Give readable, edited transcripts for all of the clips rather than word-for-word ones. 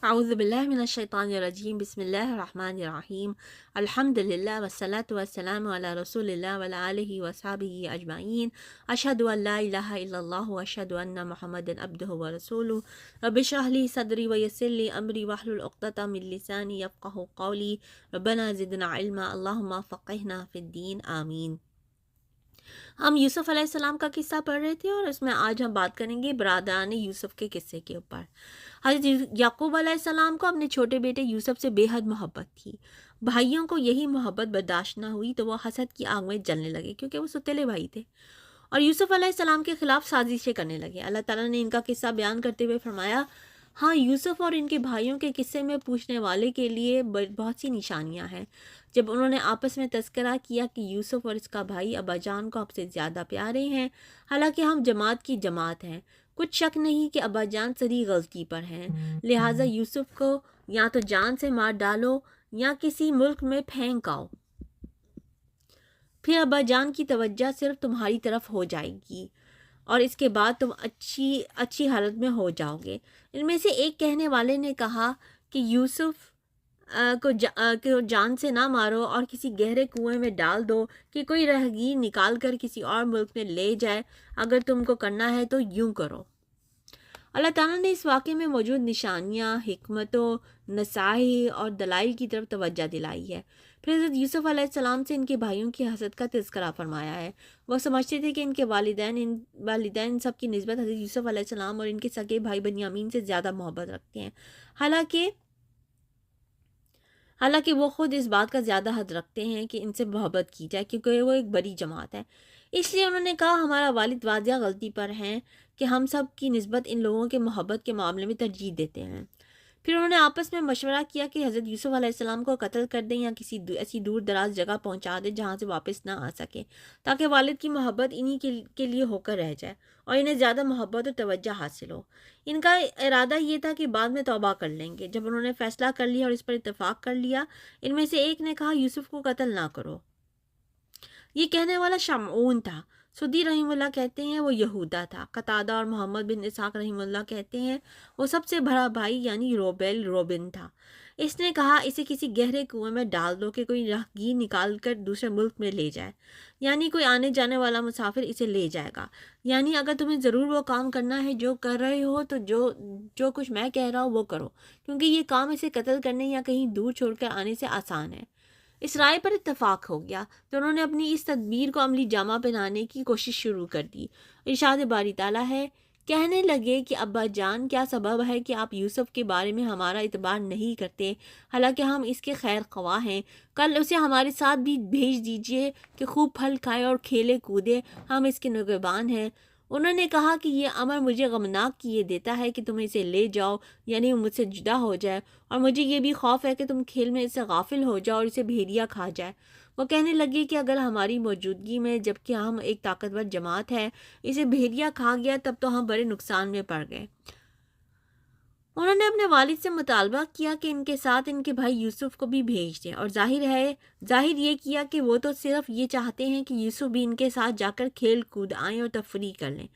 أعوذ بالله من الشيطان الرجيم بسم الله الرحمن الرحيم الحمد لله والصلاة والسلام على رسول الله وعلى آله وصحبه أجمعين أشهد أن لا إله إلا الله وأشهد أن محمدا عبده ورسوله رب اشرح لي صدري ويسر لي أمري واحلل عقدة من لساني يفقهوا قولي ربنا زدنا علما اللهم فقهنا في الدين آمين۔ ہم یوسف علیہ السلام کا قصہ پڑھ رہے تھے اور اس میں آج ہم بات کریں گے برادران یوسف کے قصے کے اوپر۔ حضرت یعقوب علیہ السلام کو اپنے چھوٹے بیٹے یوسف سے بے حد محبت تھی۔ بھائیوں کو یہی محبت برداشت نہ ہوئی تو وہ حسد کی آگ میں جلنے لگے، کیونکہ وہ ستیلے بھائی تھے، اور یوسف علیہ السلام کے خلاف سازشیں کرنے لگے۔ اللہ تعالیٰ نے ان کا قصہ بیان کرتے ہوئے فرمایا، ہاں یوسف اور ان کے بھائیوں کے قصے میں پوچھنے والے کے لیے بہت سی نشانیاں ہیں۔ جب انہوں نے آپس میں تذکرہ کیا کہ یوسف اور اس کا بھائی ابا جان کو اب سے زیادہ پیارے ہیں، حالانکہ ہم جماعت کی جماعت ہیں، کچھ شک نہیں کہ ابا جان صریح غلطی پر ہیں، لہٰذا یوسف کو یا تو جان سے مار ڈالو یا کسی ملک میں پھینک آؤ، پھر ابا جان کی توجہ صرف تمہاری طرف ہو جائے گی اور اس کے بعد تم اچھی حالت میں ہو جاؤ گے۔ ان میں سے ایک کہنے والے نے کہا کہ یوسف کو جان سے نہ مارو اور کسی گہرے کنویں میں ڈال دو کہ کوئی راہگیر نکال کر کسی اور ملک میں لے جائے، اگر تم کو کرنا ہے تو یوں کرو۔ اللہ تعالیٰ نے اس واقعے میں موجود نشانیاں، حکمتوں، نصائح اور دلائل کی طرف توجہ دلائی ہے۔ پھر حضرت یوسف علیہ السلام سے ان کے بھائیوں کی حسد کا تذکرہ فرمایا ہے۔ وہ سمجھتے تھے کہ ان کے والدین سب کی نسبت حضرت یوسف علیہ السلام اور ان کے سگے بھائی بنیامین سے زیادہ محبت رکھتے ہیں، حالانکہ وہ خود اس بات کا زیادہ حد رکھتے ہیں کہ ان سے محبت کی جائے، کیونکہ وہ ایک بڑی جماعت ہے۔ اس لیے انہوں نے کہا ہمارا والد واضح غلطی پر ہیں کہ ہم سب کی نسبت ان لوگوں کے محبت کے معاملے میں ترجیح دیتے ہیں۔ پھر انہوں نے آپس میں مشورہ کیا کہ حضرت یوسف علیہ السلام کو قتل کر دیں یا کسی ایسی دور دراز جگہ پہنچا دیں جہاں سے واپس نہ آ سکے، تاکہ والد کی محبت انہی کے لیے ہو کر رہ جائے اور انہیں زیادہ محبت اور توجہ حاصل ہو۔ ان کا ارادہ یہ تھا کہ بعد میں توبہ کر لیں گے۔ جب انہوں نے فیصلہ کر لیا اور اس پر اتفاق کر لیا، ان میں سے ایک نے کہا یوسف کو قتل نہ کرو۔ یہ کہنے والا شمعون تھا۔ سدی رحمہ اللہ کہتے ہیں وہ یہودا تھا۔ قتادہ اور محمد بن اسحاق رحمہ اللہ کہتے ہیں وہ سب سے بڑا بھائی یعنی روبن تھا۔ اس نے کہا اسے کسی گہرے کنویں میں ڈال دو کہ کوئی راہگیر نکال کر دوسرے ملک میں لے جائے، یعنی کوئی آنے جانے والا مسافر اسے لے جائے گا، یعنی اگر تمہیں ضرور وہ کام کرنا ہے جو کر رہے ہو تو جو کچھ میں کہہ رہا ہوں وہ کرو، کیونکہ یہ کام اسے قتل کرنے یا کہیں دور چھوڑ کر آنے سے آسان ہے۔ اس رائے پر اتفاق ہو گیا تو انہوں نے اپنی اس تدبیر کو عملی جامہ پہنانے کی کوشش شروع کر دی۔ ارشاد باری تعالیٰ ہے، کہنے لگے کہ ابا جان کیا سبب ہے کہ آپ یوسف کے بارے میں ہمارا اعتبار نہیں کرتے، حالانکہ ہم اس کے خیر خواہ ہیں۔ کل اسے ہمارے ساتھ بھی بھیج دیجئے کہ خوب پھل کھائے اور کھیلے کودے، ہم اس کے نگہبان ہیں۔ انہوں نے کہا کہ یہ امر مجھے غمناک کیے دیتا ہے کہ تم اسے لے جاؤ، یعنی وہ مجھ سے جدا ہو جائے، اور مجھے یہ بھی خوف ہے کہ تم کھیل میں اس سے غافل ہو جاؤ اور اسے بھیڑیا کھا جائے۔ وہ کہنے لگے کہ اگر ہماری موجودگی میں، جبکہ ہم ایک طاقتور جماعت ہے، اسے بھیڑیا کھا گیا تب تو ہم بڑے نقصان میں پڑ گئے۔ انہوں نے اپنے والد سے مطالبہ کیا کہ ان کے ساتھ ان کے بھائی یوسف کو بھی بھیج دیں، اور ظاہر یہ کیا کہ وہ تو صرف یہ چاہتے ہیں کہ یوسف بھی ان کے ساتھ جا کر کھیل کود آئیں اور تفریح کر لیں،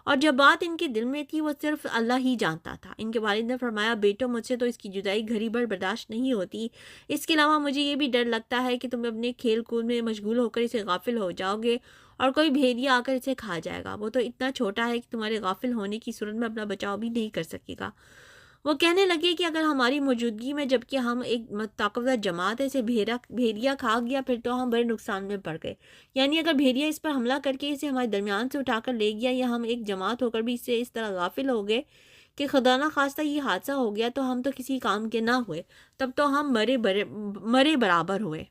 اور جو بات ان کے دل میں تھی وہ صرف اللہ ہی جانتا تھا۔ ان کے والد نے فرمایا، بیٹو مجھ سے تو اس کی جدائی گھڑی بھر برداشت نہیں ہوتی، اس کے علاوہ مجھے یہ بھی ڈر لگتا ہے کہ تم اپنے کھیل کود میں مشغول ہو کر اسے غافل ہو جاؤ گے اور کوئی بھیڑیا آ کر اسے کھا جائے گا۔ وہ تو اتنا چھوٹا ہے کہ تمہارے غافل ہونے کی صورت میں اپنا بچاؤ بھی نہیں کر سکے گا۔ وہ کہنے لگے کہ اگر ہماری موجودگی میں، جبکہ ہم ایک طاقتور جماعت ہے، اسے بھیڑیا کھا گیا پھر تو ہم بڑے نقصان میں پڑ گئے، یعنی اگر بھیڑیا اس پر حملہ کر کے اسے ہمارے درمیان سے اٹھا کر لے گیا، یا ہم ایک جماعت ہو کر بھی اس سے اس طرح غافل ہو گئے کہ خدا نہ خواستہ یہ حادثہ ہو گیا تو ہم تو کسی کام کے نہ ہوئے، تب تو ہم مرے برابر ہوئے۔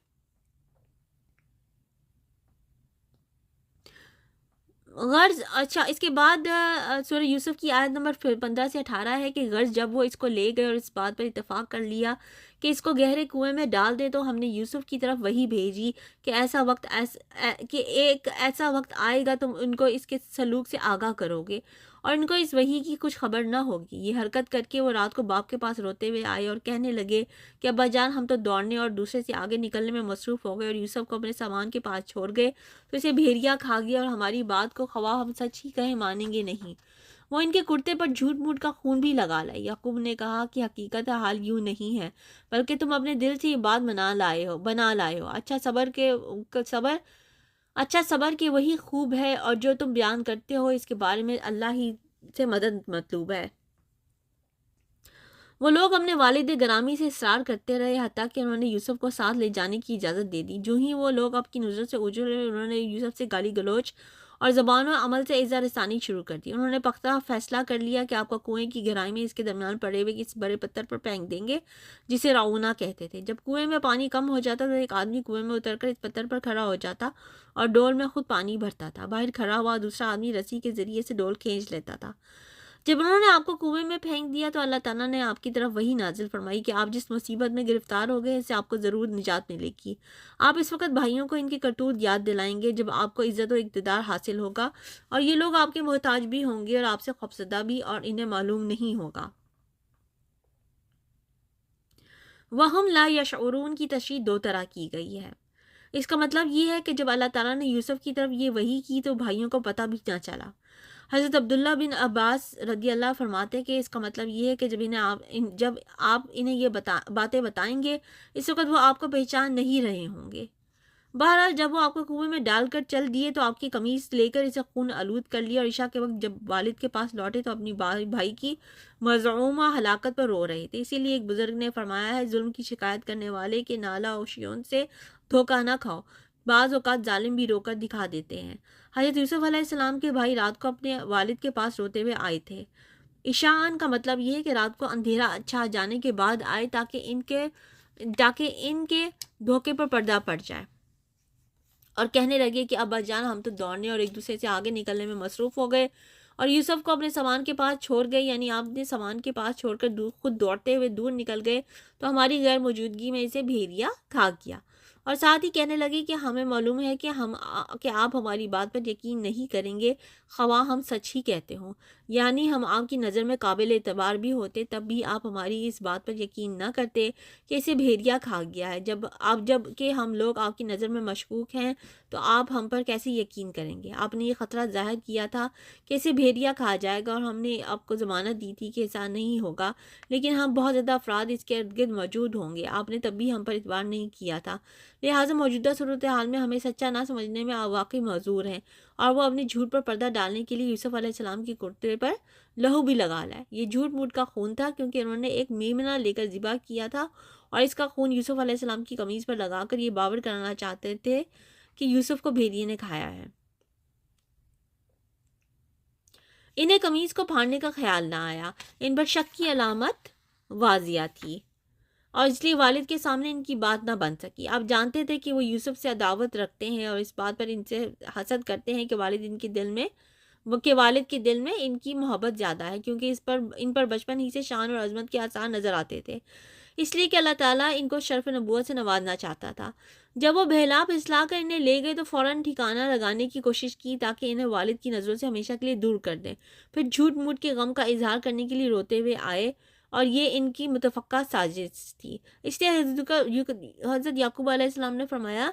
غرض اچھا، اس کے بعد سورہ یوسف کی آیت نمبر 15 سے 18 ہے کہ غرض جب وہ اس کو لے گئے اور اس بات پر اتفاق کر لیا کہ اس کو گہرے کنویں میں ڈال دے، تو ہم نے یوسف کی طرف وہی بھیجی کہ ایک ایسا وقت آئے گا تم ان کو اس کے سلوک سے آگاہ کرو گے اور ان کو اس وحی کی کچھ خبر نہ ہوگی۔ یہ حرکت کر کے وہ رات کو باپ کے پاس روتے ہوئے آئے اور کہنے لگے کہ ابا جان ہم تو دوڑنے اور دوسرے سے آگے نکلنے میں مصروف ہو گئے اور یوسف کو اپنے سامان کے پاس چھوڑ گئے تو اسے بھیڑیا کھا گیا، اور ہماری بات کو خواہ ہم سچ ہی کہیں مانیں گے نہیں۔ وہ ان کے کرتے پر جھوٹ موٹ کا خون بھی لگا لائے۔ یعقوب نے کہا کہ حقیقت حال یوں نہیں ہے، بلکہ تم اپنے دل سے یہ بات بنا لائے ہو۔ اچھا صبر کہ وہی خوب ہے، اور جو تم بیان کرتے ہو اس کے بارے میں اللہ ہی سے مدد مطلوب ہے۔ وہ لوگ اپنے والد گرامی سے اصرار کرتے رہے، حتیٰ کہ انہوں نے یوسف کو ساتھ لے جانے کی اجازت دے دی۔ جو ہی وہ لوگ آپ کی نظر سے اوجھل ہوئے، انہوں نے یوسف سے گالی گلوچ اور زبان و عمل سے اظہار ثانی شروع کر دی۔ انہوں نے پختہ فیصلہ کر لیا کہ آپ کو کنویں کی گہرائی میں اس کے درمیان پڑے ہوئے کسی بڑے پتھر پر پھینک دیں گے، جسے راؤنا کہتے تھے۔ جب کنویں میں پانی کم ہو جاتا تو ایک آدمی کنویں میں اتر کر اس پتھر پر کھڑا ہو جاتا اور ڈول میں خود پانی بھرتا تھا۔ باہر کھڑا ہوا دوسرا آدمی رسی کے ذریعے سے ڈول کھینچ لیتا تھا۔ جب انہوں نے آپ کو کنویں میں پھینک دیا تو اللہ تعالیٰ نے آپ کی طرف وحی نازل فرمائی کہ آپ جس مصیبت میں گرفتار ہو گئے اس سے آپ کو ضرور نجات ملے گی۔ آپ اس وقت بھائیوں کو ان کی کرتوت یاد دلائیں گے جب آپ کو عزت و اقتدار حاصل ہوگا، اور یہ لوگ آپ کے محتاج بھی ہوں گے اور آپ سے خوفزدہ بھی، اور انہیں معلوم نہیں ہوگا۔ وَهُمْ لَا يَشْعُرُونَ کی تشریح دو طرح کی گئی ہے۔ اس کا مطلب یہ ہے کہ جب اللہ تعالیٰ نے یوسف کی طرف یہ وحی کی تو بھائیوں کو پتہ بھی نہ چلا۔ حضرت عبداللہ بن عباس رضی اللہ فرماتے ہیں کہ اس کا مطلب یہ ہے کہ جب آپ انہیں یہ باتیں بتائیں گے اس وقت وہ آپ کو پہچان نہیں رہے ہوں گے۔ بہرحال جب وہ آپ کو کنویں میں ڈال کر چل دیے تو آپ کی قمیص لے کر اسے خون آلود کر لیا، اور عشاء کے وقت جب والد کے پاس لوٹے تو اپنی بھائی کی مزعومہ ہلاکت پر رو رہے تھے۔ اسی لیے ایک بزرگ نے فرمایا ہے، ظلم کی شکایت کرنے والے کے نالا اوشیون سے دھوکہ نہ کھاؤ، بعض اوقات ظالم بھی رو کر دکھا دیتے ہیں۔ حضرت یوسف علیہ السلام کے بھائی رات کو اپنے والد کے پاس روتے ہوئے آئے تھے۔ عشاءً کا مطلب یہ ہے کہ رات کو اندھیرا اچھا جانے کے بعد آئے تاکہ ان کے دھوکے پر پردہ پڑ جائے، اور کہنے لگے کہ ابا جان ہم تو دوڑنے اور ایک دوسرے سے آگے نکلنے میں مصروف ہو گئے اور یوسف کو اپنے سامان کے پاس چھوڑ گئے، یعنی آپ نے سامان کے پاس چھوڑ کر خود دوڑتے ہوئے دور نکل گئے تو ہماری غیر موجودگی میں اسے بھیڑیا کھا گیا۔ اور ساتھ ہی کہنے لگے کہ ہمیں معلوم ہے کہ آپ ہماری بات پر یقین نہیں کریں گے خواہ ہم سچ ہی کہتے ہوں، یعنی ہم آپ کی نظر میں قابل اعتبار بھی ہوتے تب بھی آپ ہماری اس بات پر یقین نہ کرتے کہ اسے بھیڑیا کھا گیا ہے۔ جب کہ ہم لوگ آپ کی نظر میں مشکوک ہیں تو آپ ہم پر کیسے یقین کریں گے؟ آپ نے یہ خطرہ ظاہر کیا تھا کہ اسے بھیڑیا کھا جائے گا، اور ہم نے آپ کو ضمانت دی تھی کہ ایسا نہیں ہوگا، لیکن ہم بہت زیادہ افراد اس کے ارد گرد موجود ہوں گے، آپ نے تب بھی ہم پر اعتبار نہیں کیا تھا، لہٰذا موجودہ صورتحال میں ہمیں سچا نہ سمجھنے میں آپ واقعی معذور ہیں۔ اور وہ اپنے جھوٹ پر پردہ ڈالنے کے لیے یوسف علیہ السلام کی کرتے پر لہو بھی لگا لائے۔ یہ جھوٹ موٹ کا خون تھا کیونکہ انہوں نے ایک میمنہ لے کر ذبح کیا تھا، اور اس کا خون یوسف علیہ السلام کی قمیص پر لگا کر یہ باور کرانا چاہتے تھے کہ یوسف کو بھیڑیے نے کھایا ہے۔ انہیں قمیص کو پھاڑنے کا خیال نہ آیا، ان پر شک کی علامت واضح تھی، اور اس لیے والد کے سامنے ان کی بات نہ بن سکی۔ آپ جانتے تھے کہ وہ یوسف سے عداوت رکھتے ہیں اور اس بات پر ان سے حسد کرتے ہیں کہ والد کے دل میں ان کی محبت زیادہ ہے، کیونکہ ان پر بچپن ہی سے شان اور عظمت کے آثار نظر آتے تھے، اس لیے کہ اللہ تعالیٰ ان کو شرف نبوت سے نوازنا چاہتا تھا۔ جب وہ بہلا پھسلا کر انہیں لے گئے تو فوراً ٹھکانہ لگانے کی کوشش کی تاکہ انہیں والد کی نظروں سے ہمیشہ کے لیے دور کر دیں، پھر جھوٹ موٹ کے غم کا اظہار کرنے کے لیے روتے ہوئے آئے، اور یہ ان کی متفقہ سازش تھی۔ اس لیے حضرت یعقوب علیہ السلام نے فرمایا،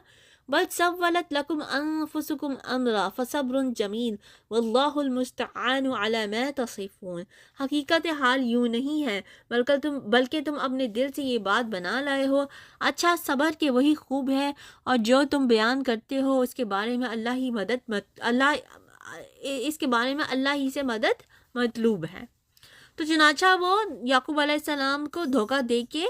بل سولت لکم انفسکم امرا فصبر جمیل واللہ المستعان علی ما تصفون۔ حقیقت حال یوں نہیں ہے بلکہ تم اپنے دل سے یہ بات بنا لائے ہو، اچھا صبر کہ وہی خوب ہے، اور جو تم بیان کرتے ہو اس کے بارے میں اللہ ہی سے مدد مطلوب ہے۔ تو چنانچہ وہ یعقوب علیہ السلام کو دھوکہ دے کے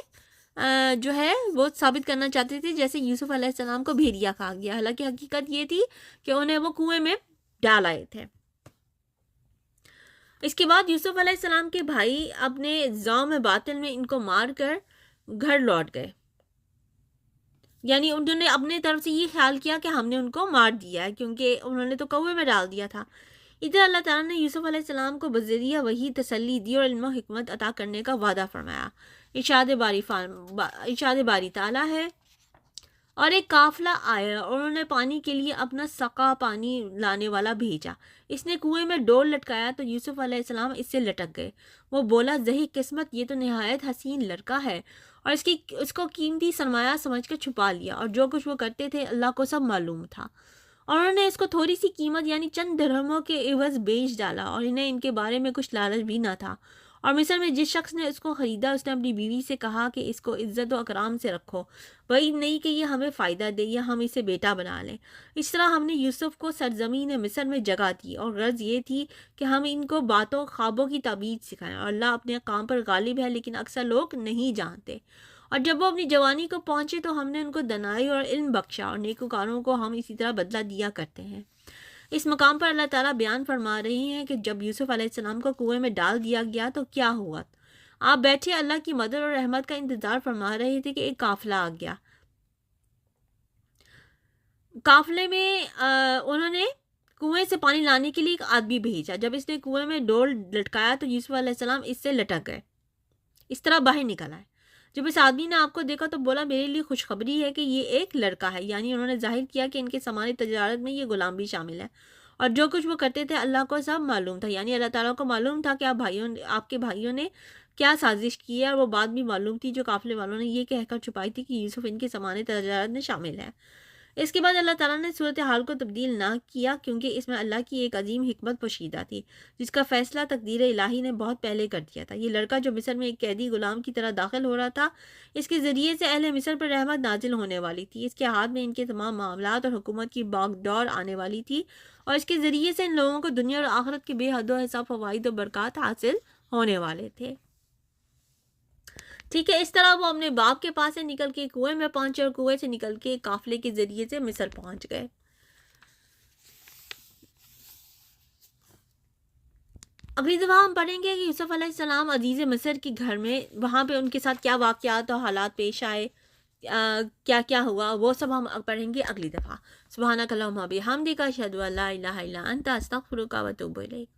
جو ہے وہ ثابت کرنا چاہتے تھے جیسے یوسف علیہ السلام کو بھیڑیا کھا گیا، حالانکہ حقیقت یہ تھی کہ انہیں وہ کنویں میں ڈال آئے تھے۔ اس کے بعد یوسف علیہ السلام کے بھائی اپنے زعم باطل میں ان کو مار کر گھر لوٹ گئے، یعنی انہوں نے اپنے طرف سے یہ خیال کیا کہ ہم نے ان کو مار دیا ہے کیونکہ انہوں نے تو کنویں میں ڈال دیا تھا۔ ادھر اللہ تعالیٰ نے یوسف علیہ السلام کو بذریعہ وحی تسلی دی اور علم و حکمت عطا کرنے کا وعدہ فرمایا۔ ارشاد باری تعالیٰ ہے، اور ایک قافلہ آیا اور انہوں نے پانی کے لیے اپنا سقا پانی لانے والا بھیجا، اس نے کنویں میں ڈول لٹکایا تو یوسف علیہ السلام اس سے لٹک گئے۔ وہ بولا، ذہی قسمت، یہ تو نہایت حسین لڑکا ہے، اور اس کو قیمتی سرمایہ سمجھ کر چھپا لیا، اور جو کچھ وہ کرتے تھے اللہ کو سب معلوم تھا۔ اور انہوں نے اس کو تھوڑی سی قیمت یعنی چند درہموں کے عوض بیچ ڈالا، اور انہیں ان کے بارے میں کچھ لالچ بھی نہ تھا۔ اور مصر میں جس شخص نے اس کو خریدا اس نے اپنی بیوی سے کہا کہ اس کو عزت و اکرام سے رکھو، وہی نہیں کہ یہ ہمیں فائدہ دے یا ہم اسے بیٹا بنا لیں۔ اس طرح ہم نے یوسف کو سرزمین مصر میں جگہ دی، اور غرض یہ تھی کہ ہم ان کو باتوں خوابوں کی تعبیر سکھائیں۔ اور اللہ اپنے کام پر غالب ہے، لیکن اکثر لوگ نہیں جانتے۔ اور جب وہ اپنی جوانی کو پہنچے تو ہم نے ان کو دانائی اور علم بخشا، اور نیکوکاروں کو ہم اسی طرح بدلہ دیا کرتے ہیں۔ اس مقام پر اللہ تعالیٰ بیان فرما رہی ہیں کہ جب یوسف علیہ السلام کو کنویں میں ڈال دیا گیا تو کیا ہوا۔ آپ بیٹھے اللہ کی مدد اور رحمت کا انتظار فرما رہے تھے کہ ایک قافلہ آ گیا۔ قافلے میں انہوں نے کنویں سے پانی لانے کے لیے ایک آدمی بھیجا۔ جب اس نے کنویں میں ڈول لٹکایا تو یوسف علیہ السلام اس سے لٹک گئے، اس طرح باہر نکل آئے۔ جب اس آدمی نے آپ کو دیکھا تو بولا میرے لیے خوشخبری ہے کہ یہ ایک لڑکا ہے، یعنی انہوں نے ظاہر کیا کہ ان کے سامان تجارت میں یہ غلام بھی شامل ہے، اور جو کچھ وہ کرتے تھے اللہ کو سب معلوم تھا، یعنی اللہ تعالیٰ کو معلوم تھا کہ آپ کے بھائیوں نے کیا سازش کی ہے، اور وہ بات بھی معلوم تھی جو قافلے والوں نے یہ کہہ کر چھپائی تھی کہ یوسف ان کے سامان تجارت میں شامل ہے۔ اس کے بعد اللہ تعالیٰ نے صورتحال کو تبدیل نہ کیا، کیونکہ اس میں اللہ کی ایک عظیم حکمت پوشیدہ تھی جس کا فیصلہ تقدیر الہی نے بہت پہلے کر دیا تھا۔ یہ لڑکا جو مصر میں ایک قیدی غلام کی طرح داخل ہو رہا تھا، اس کے ذریعے سے اہل مصر پر رحمت نازل ہونے والی تھی۔ اس کے ہاتھ میں ان کے تمام معاملات اور حکومت کی باغ ڈور آنے والی تھی، اور اس کے ذریعے سے ان لوگوں کو دنیا اور آخرت کے بے حد و حساب فوائد و برکات حاصل ہونے والے تھے۔ ٹھیک ہے، اس طرح وہ اپنے باپ کے پاس سے نکل کے کنویں میں پہنچے، اور کنویں سے نکل کے قافلے کے ذریعے سے مصر پہنچ گئے۔ اگلی دفعہ ہم پڑھیں گے کہ یوسف علیہ السلام عزیز مصر کے گھر میں وہاں پہ ان کے ساتھ کیا واقعات اور حالات پیش آئے، کیا کیا ہوا، وہ سب ہم پڑھیں گے اگلی دفعہ۔ سبحانک اللہم و بحمدک، اشہد ان لا الہ الا انت، استغفرک و اتوب الیک۔